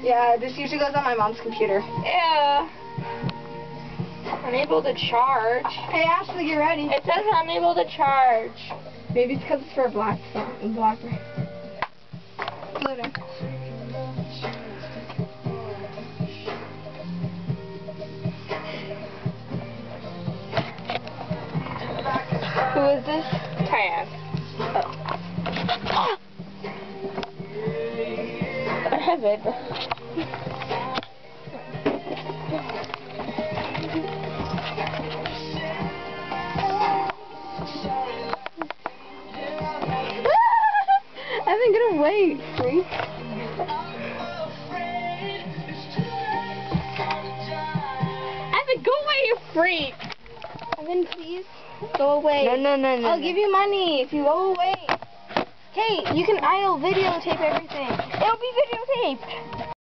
Yeah, this usually goes on my mom's computer. Yeah. Unable to charge. Hey, Ashley, you ready? It says unable to charge. Maybe it's because it's for a Blackberry. Loading. Who is this? Tan. Oh. Hi, babe. Evan, get away, freak. Evan, go away, you freak. Evan, please go away. No. I'll give you money if you go away. Hey, I'll videotape everything. It'll be videotaped.